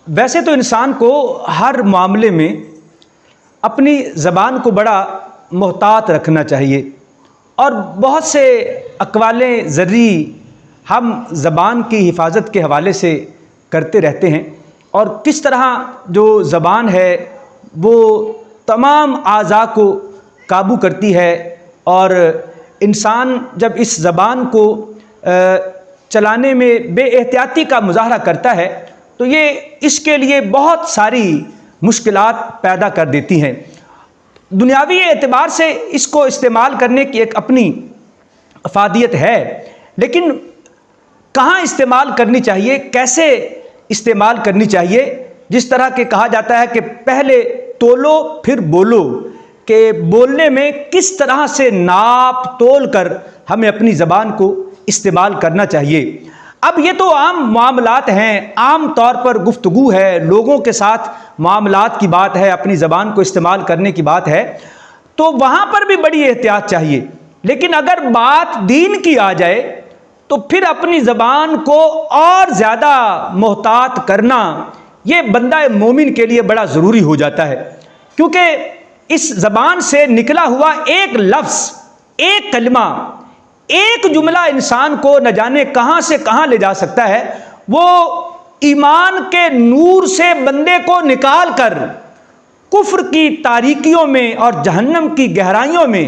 ویسے تو انسان کو ہر معاملے میں اپنی زبان کو بڑا محتاط رکھنا چاہیے، اور بہت سے اقوال زرعی ہم زبان کی حفاظت کے حوالے سے کرتے رہتے ہیں، اور کس طرح جو زبان ہے وہ تمام اعضاء کو قابو کرتی ہے، اور انسان جب اس زبان کو چلانے میں بے احتیاطی کا مظاہرہ کرتا ہے تو یہ اس کے لیے بہت ساری مشکلات پیدا کر دیتی ہیں۔ دنیاوی اعتبار سے اس کو استعمال کرنے کی ایک اپنی افادیت ہے، لیکن کہاں استعمال کرنی چاہیے، کیسے استعمال کرنی چاہیے، جس طرح کہ کہا جاتا ہے کہ پہلے تولو پھر بولو، کہ بولنے میں کس طرح سے ناپ تول کر ہمیں اپنی زبان کو استعمال کرنا چاہیے۔ اب یہ تو عام معاملات ہیں، عام طور پر گفتگو ہے، لوگوں کے ساتھ معاملات کی بات ہے، اپنی زبان کو استعمال کرنے کی بات ہے، تو وہاں پر بھی بڑی احتیاط چاہیے۔ لیکن اگر بات دین کی آ جائے تو پھر اپنی زبان کو اور زیادہ محتاط کرنا یہ بندہ مومن کے لیے بڑا ضروری ہو جاتا ہے، کیونکہ اس زبان سے نکلا ہوا ایک لفظ، ایک کلمہ، ایک جملہ انسان کو نہ جانے کہاں سے کہاں لے جا سکتا ہے۔ وہ ایمان کے نور سے بندے کو نکال کر کفر کی تاریکیوں میں اور جہنم کی گہرائیوں میں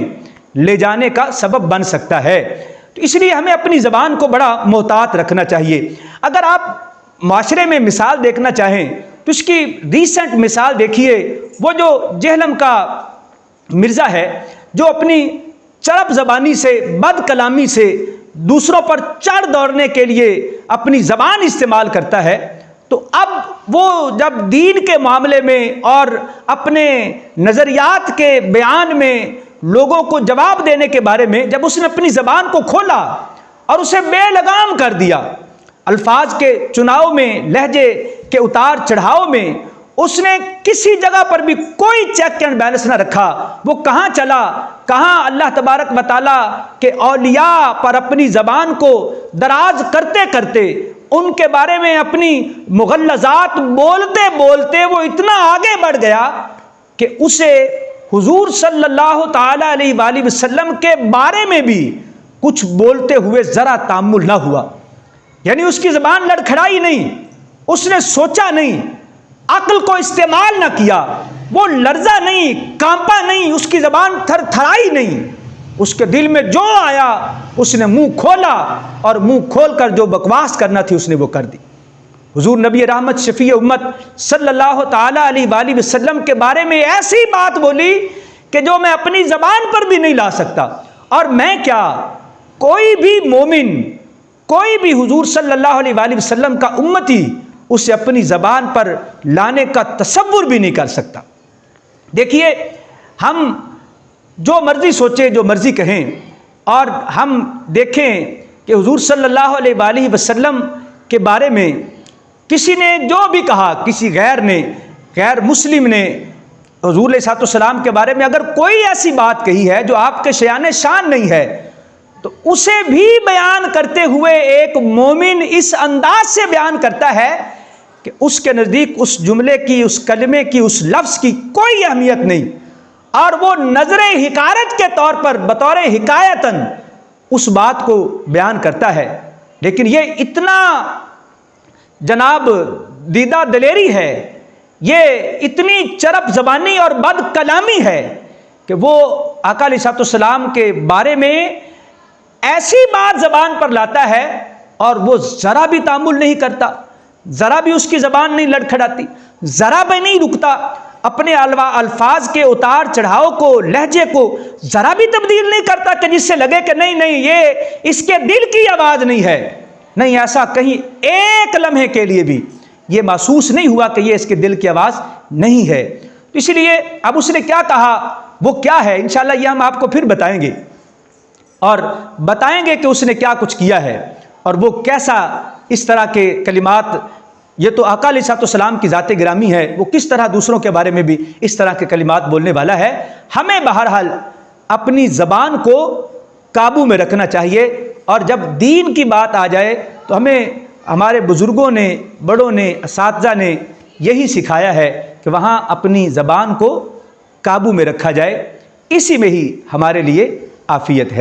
لے جانے کا سبب بن سکتا ہے۔ تو اس لیے ہمیں اپنی زبان کو بڑا محتاط رکھنا چاہیے۔ اگر آپ معاشرے میں مثال دیکھنا چاہیں تو اس کی ریسنٹ مثال دیکھیے، وہ جو جہلم کا مرزا ہے جو اپنی چرب زبانی سے، بد کلامی سے دوسروں پر چڑھ دوڑنے کے لیے اپنی زبان استعمال کرتا ہے، تو اب وہ جب دین کے معاملے میں اور اپنے نظریات کے بیان میں لوگوں کو جواب دینے کے بارے میں جب اس نے اپنی زبان کو کھولا اور اسے بے لگام کر دیا، الفاظ کے چناؤ میں، لہجے کے اتار چڑھاؤ میں اس نے کسی جگہ پر بھی کوئی چیک اینڈ بیلنس نہ رکھا، وہ کہاں چلا، کہاں اللہ تبارک و تعالیٰ کے اولیاء پر اپنی زبان کو دراز کرتے کرتے ان کے بارے میں اپنی مغلظات بولتے بولتے وہ اتنا آگے بڑھ گیا کہ اسے حضور صلی اللہ تعالیٰ علیہ وآلہ وسلم کے بارے میں بھی کچھ بولتے ہوئے ذرا تأمل نہ ہوا، یعنی اس کی زبان لڑکھڑائی نہیں، اس نے سوچا نہیں، عقل کو استعمال نہ کیا، وہ لرزا نہیں، کانپا نہیں، اس کی زبان تھر تھرائی نہیں، اس کے دل میں جو آیا اس نے منہ کھولا، اور منہ کھول کر جو بکواس کرنا تھی اس نے وہ کر دی۔ حضور نبی رحمت شفیع امت صلی اللہ تعالی علیہ وآلہ وسلم کے بارے میں ایسی بات بولی کہ جو میں اپنی زبان پر بھی نہیں لا سکتا، اور میں کیا، کوئی بھی مومن، کوئی بھی حضور صلی اللہ علیہ وآلہ وسلم کا امتی اسے اپنی زبان پر لانے کا تصور بھی نہیں کر سکتا۔ دیکھیے، ہم جو مرضی سوچیں، جو مرضی کہیں، اور ہم دیکھیں کہ حضور صلی اللہ علیہ وآلہ وسلم کے بارے میں کسی نے جو بھی کہا، کسی غیر نے، غیر مسلم نے حضور علیہ السلام کے بارے میں اگر کوئی ایسی بات کہی ہے جو آپ کے شایان شان نہیں ہے، تو اسے بھی بیان کرتے ہوئے ایک مومن اس انداز سے بیان کرتا ہے کہ اس کے نزدیک اس جملے کی، اس کلمے کی، اس لفظ کی کوئی اہمیت نہیں، اور وہ نظر حکایت کے طور پر بطور حکایتاً اس بات کو بیان کرتا ہے۔ لیکن یہ اتنا جناب دیدہ دلیری ہے، یہ اتنی چرب زبانی اور بد کلامی ہے کہ وہ آقا علیہ السلام کے بارے میں ایسی بات زبان پر لاتا ہے اور وہ ذرا بھی تأمل نہیں کرتا، ذرا بھی اس کی زبان نہیں لڑکھڑاتی، ذرا بھی نہیں رکتا، اپنے الفاظ کے اتار چڑھاؤ کو، لہجے کو ذرا بھی تبدیل نہیں کرتا کہ جس سے لگے کہ نہیں نہیں یہ اس کے دل کی آواز نہیں ہے۔ نہیں، ایسا کہیں ایک لمحے کے لیے بھی یہ محسوس نہیں ہوا کہ یہ اس کے دل کی آواز نہیں ہے۔ تو اس لیے اب اس نے کیا کہا، وہ کیا ہے، انشاءاللہ یہ ہم آپ کو پھر بتائیں گے، اور بتائیں گے کہ اس نے کیا کچھ کیا ہے اور وہ کیسا اس طرح کے کلمات، یہ تو آقا علیہ السلام کی ذات گرامی ہے، وہ کس طرح دوسروں کے بارے میں بھی اس طرح کے کلمات بولنے والا ہے۔ ہمیں بہرحال اپنی زبان کو قابو میں رکھنا چاہیے، اور جب دین کی بات آ جائے تو ہمیں ہمارے بزرگوں نے، بڑوں نے، اساتذہ نے یہی سکھایا ہے کہ وہاں اپنی زبان کو قابو میں رکھا جائے، اسی میں ہی ہمارے لیے عافیت ہے۔